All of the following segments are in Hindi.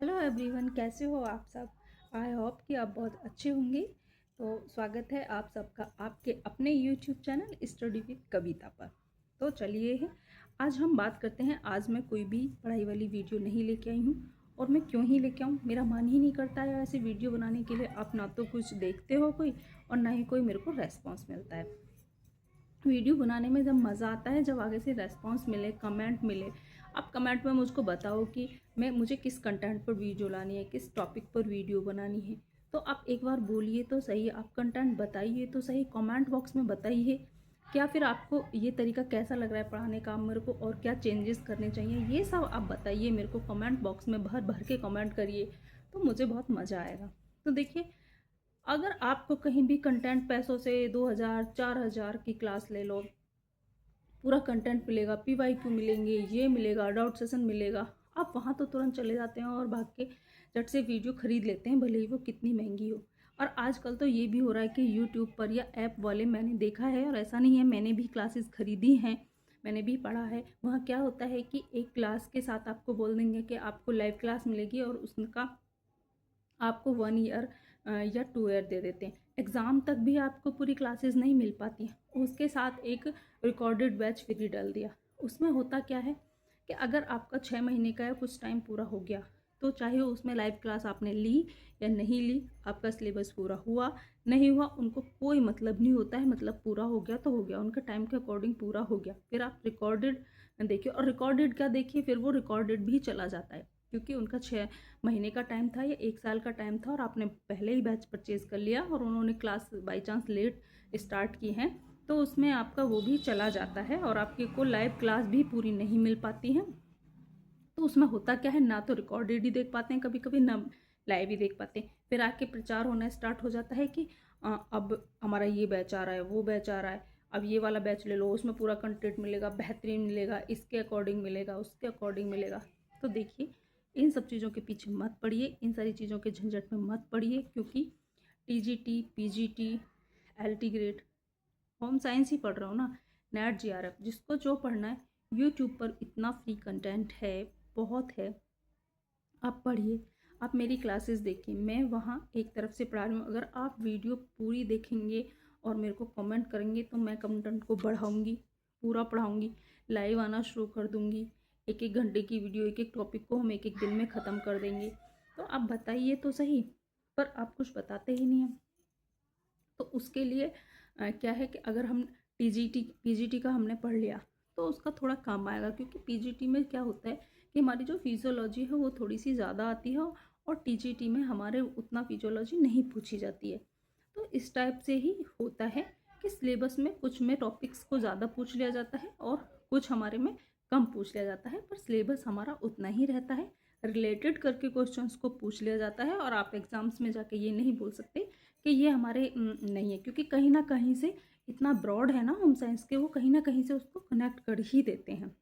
हेलो एवरीवन, कैसे हो आप सब। आई होप कि आप बहुत अच्छे होंगे। तो स्वागत है आप सबका आपके अपने यूट्यूब चैनल स्टडी विद कविता पर। तो चलिए आज हम बात करते हैं। आज मैं कोई भी पढ़ाई वाली वीडियो नहीं लेके आई हूँ। और मैं क्यों ही लेके आऊँ, मेरा मन ही नहीं करता है ऐसे वीडियो बनाने के लिए। आप ना तो कुछ देखते हो कोई, और ना ही कोई मेरे को रेस्पॉन्स मिलता है। वीडियो बनाने में जब मज़ा आता है जब आगे से रेस्पॉन्स मिले, कमेंट मिले। आप कमेंट में मुझको बताओ कि मुझे किस कंटेंट पर वीडियो लानी है, किस टॉपिक पर वीडियो बनानी है। तो आप एक बार बोलिए तो सही, आप कंटेंट बताइए तो सही, कमेंट बॉक्स में बताइए। क्या फिर आपको ये तरीका कैसा लग रहा है पढ़ाने का मेरे को, और क्या चेंजेस करने चाहिए, ये सब आप बताइए मेरे को। कमेंट बॉक्स में भर भर के कमेंट करिए तो मुझे बहुत मज़ा आएगा। तो देखिए, अगर आपको कहीं भी कंटेंट पैसों से 2000 4000 की क्लास ले लो, पूरा कंटेंट मिलेगा, पीवाईक्यू मिलेंगे, ये मिलेगा, डाउट सेशन मिलेगा, आप वहाँ तो तुरंत चले जाते हैं और भाग के झट से वीडियो खरीद लेते हैं, भले ही वो कितनी महंगी हो। और आजकल तो ये भी हो रहा है कि यूट्यूब पर या ऐप वाले, मैंने देखा है, और ऐसा नहीं है, मैंने भी क्लासेस खरीदी हैं, मैंने भी पढ़ा है। वहाँ क्या होता है कि एक क्लास के साथ आपको बोल देंगे कि आपको लाइव क्लास मिलेगी, और उसका आपको 1 ईयर या 2 ईयर दे देते हैं। एग्ज़ाम तक भी आपको पूरी क्लासेस नहीं मिल पाती हैं। उसके साथ एक रिकॉर्डेड बैच फ्री डाल दिया। उसमें होता क्या है कि अगर आपका 6 महीने का या कुछ टाइम पूरा हो गया, तो चाहे उसमें लाइव क्लास आपने ली या नहीं ली, आपका सिलेबस पूरा हुआ नहीं हुआ, उनको कोई मतलब नहीं होता है। मतलब पूरा हो गया तो हो गया, उनके टाइम के अकॉर्डिंग पूरा हो गया। फिर आप रिकॉर्डेड देखिए, और रिकॉर्डेड क्या देखिए, फिर वो रिकॉर्डेड भी चला जाता है, क्योंकि उनका 6 महीने का टाइम था या 1 साल का टाइम था, और आपने पहले ही बैच परचेज कर लिया, और उन्होंने class by chance let start की है, तो उसमें आपका वो भी चला जाता है, और आपके को लाइव क्लास भी पूरी नहीं मिल पाती है। तो उसमें होता क्या है, ना तो रिकॉर्डेड ही देख पाते हैं कभी कभी, ना लाइव ही देख पाते हैं। फिर आके प्रचार होना स्टार्ट हो जाता है कि अब हमारा ये बैच आ रहा है, वो बैच आ रहा है, अब ये वाला बैच ले लो, उसमें पूरा कंटेंट मिलेगा, बेहतरीन मिलेगा, इसके अकॉर्डिंग मिलेगा, उसके अकॉर्डिंग मिलेगा। तो देखिए, इन सब चीज़ों के पीछे मत पड़िए, इन सारी चीज़ों के झंझट में मत पड़िए, क्योंकि TGT, PGT, LT grade, home science ही पढ़ रहा हूँ ना, नेट जीआरएफ, जिसको जो पढ़ना है, यूट्यूब पर इतना फ्री कंटेंट है, बहुत है। आप पढ़िए, आप मेरी क्लासेस देखिए, मैं वहाँ एक तरफ से पढ़ा रही हूँ। अगर आप वीडियो पूरी देखेंगे और मेरे को कमेंट करेंगे तो मैं कंटेंट को बढ़ाऊँगी, पूरा पढ़ाऊँगी, लाइव आना शुरू कर दूँगी। एक एक घंटे की वीडियो, एक एक टॉपिक को हम एक एक दिन में ख़त्म कर देंगे। तो आप बताइए तो सही, पर आप कुछ बताते ही नहीं हैं। तो उसके लिए क्या है कि अगर हम टीजीटी पीजीटी का हमने पढ़ लिया तो उसका थोड़ा काम आएगा, क्योंकि पीजीटी में क्या होता है कि हमारी जो फिजियोलॉजी है वो थोड़ी सी ज़्यादा आती है, और टीजीटी में हमारे उतना फिजियोलॉजी नहीं पूछी जाती है। तो इस टाइप से ही होता है कि सिलेबस में कुछ में टॉपिक्स को ज़्यादा पूछ लिया जाता है और कुछ हमारे में कम पूछ लिया जाता है, पर सिलेबस हमारा उतना ही रहता है। रिलेटेड करके क्वेश्चंस को पूछ लिया जाता है, और आप एग्ज़ाम्स में जाके ये नहीं बोल सकते कि ये हमारे नहीं है, क्योंकि कहीं ना कहीं से इतना ब्रॉड है ना होम साइंस के, वो कहीं ना कहीं से उसको कनेक्ट कर ही देते हैं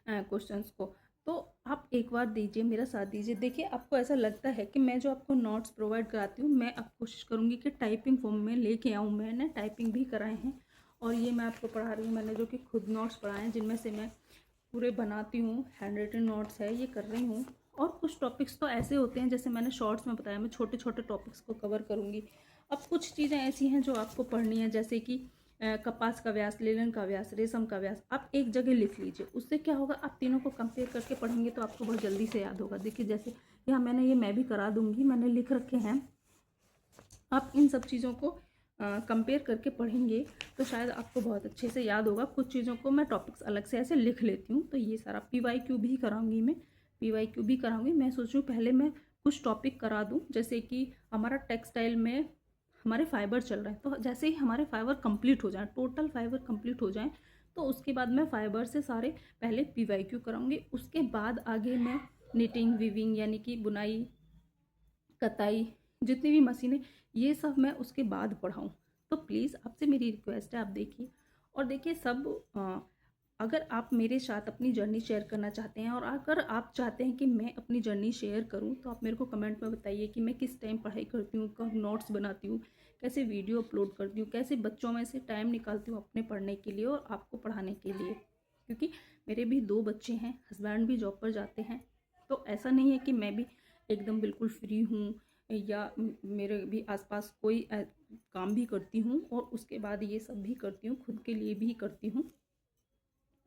क्वेश्चंस को। तो आप एक बार दीजिए, मेरा साथ दीजिए। देखिए, आपको ऐसा लगता है कि मैं जो आपको नोट्स प्रोवाइड कराती हूँ, मैं आप कोशिश करूँगी कि टाइपिंग फॉर्म में लेके आऊँ। मैंने टाइपिंग भी कराए हैं, और ये मैं आपको पढ़ा रही हूँ, मैंने जो कि खुद नोट्स पढ़ाए हैं, जिनमें से मैं पूरे बनाती हूँ, हैंड रिटन नोट्स है, ये कर रही हूँ। और कुछ टॉपिक्स तो ऐसे होते हैं, जैसे मैंने शॉर्ट्स में बताया, मैं छोटे छोटे टॉपिक्स को कवर करूँगी। अब कुछ चीज़ें ऐसी हैं जो आपको पढ़नी है, जैसे कि कपास का व्यास, लिनन का व्यास, रेशम का व्यास, आप एक जगह लिख लीजिए। उससे क्या होगा, आप तीनों को कंपेयर करके पढ़ेंगे तो आपको बहुत जल्दी से याद होगा। देखिए, जैसे यहाँ मैंने ये मैं भी करा दूँगी, मैंने लिख रखे हैं। आप इन सब चीज़ों को कंपेयर करके पढ़ेंगे तो शायद आपको बहुत अच्छे से याद होगा। कुछ चीज़ों को मैं टॉपिक्स अलग से ऐसे लिख लेती हूँ। तो ये सारा पीवाईक्यू भी कराऊंगी, मैं पीवाईक्यू भी कराऊंगी। मैं सोच रही हूँ पहले मैं कुछ टॉपिक करा दूँ, जैसे कि हमारा टेक्सटाइल में हमारे फाइबर चल रहे हैं, तो जैसे ही हमारे फाइबर कंप्लीट हो जाए, टोटल फाइबर कंप्लीट हो जाए, तो उसके बाद मैं फाइबर से सारे पहले पीवाईक्यू कराऊंगी। उसके बाद आगे मैं निटिंग, वीविंग यानी कि बुनाई, कताई, जितनी भी मशीनें, ये सब मैं उसके बाद पढ़ाऊँ। तो प्लीज़ आपसे मेरी रिक्वेस्ट है, आप देखिए। और देखिए, सब अगर आप मेरे साथ अपनी जर्नी शेयर करना चाहते हैं, और अगर आप चाहते हैं कि मैं अपनी जर्नी शेयर करूं, तो आप मेरे को कमेंट में बताइए कि मैं किस टाइम पढ़ाई करती हूँ, कब नोट्स बनाती हूँ, कैसे वीडियो अपलोड करती हूँ, कैसे बच्चों में से टाइम निकालती हूँ अपने पढ़ने के लिए और आपको पढ़ाने के लिए। क्योंकि मेरे भी 2 बच्चे हैं, हस्बैंड भी जॉब पर जाते हैं, तो ऐसा नहीं है कि मैं भी एकदम बिल्कुल फ्री हूँ या मेरे भी आसपास कोई काम भी करती हूँ और उसके बाद ये सब भी करती हूँ, खुद के लिए भी करती हूँ।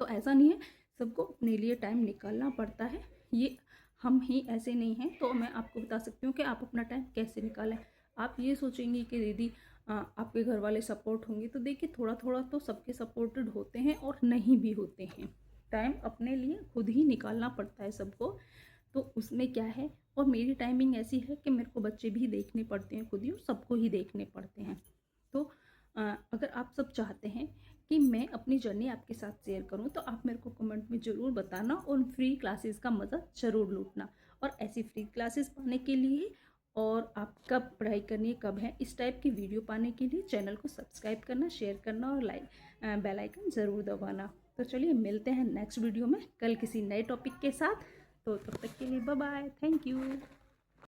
तो ऐसा नहीं है, सबको अपने लिए टाइम निकालना पड़ता है। ये हम ही ऐसे नहीं हैं। तो मैं आपको बता सकती हूँ कि आप अपना टाइम कैसे निकालें। आप ये सोचेंगी कि दीदी आपके घर वाले सपोर्ट होंगे, तो देखिए थोड़ा थोड़ा तो सबके सपोर्टेड होते हैं और नहीं भी होते हैं। टाइम अपने लिए खुद ही निकालना पड़ता है सबको। तो उसमें क्या है, और मेरी टाइमिंग ऐसी है कि मेरे को बच्चे भी देखने पड़ते हैं खुद ही, और सबको ही देखने पड़ते हैं। तो अगर आप सब चाहते हैं कि मैं अपनी जर्नी आपके साथ शेयर करूं, तो आप मेरे को कमेंट में ज़रूर बताना और फ्री क्लासेस का मज़ा ज़रूर लूटना। और ऐसी फ्री क्लासेस पाने के लिए और आप कब पढ़ाई करनी है, कब है, इस टाइप की वीडियो पाने के लिए चैनल को सब्सक्राइब करना, शेयर करना और बेल आइकन ज़रूर दबाना। तो चलिए मिलते हैं नेक्स्ट वीडियो में कल किसी नए टॉपिक के साथ। तो तब तक के लिए बाय बाय, थैंक यू।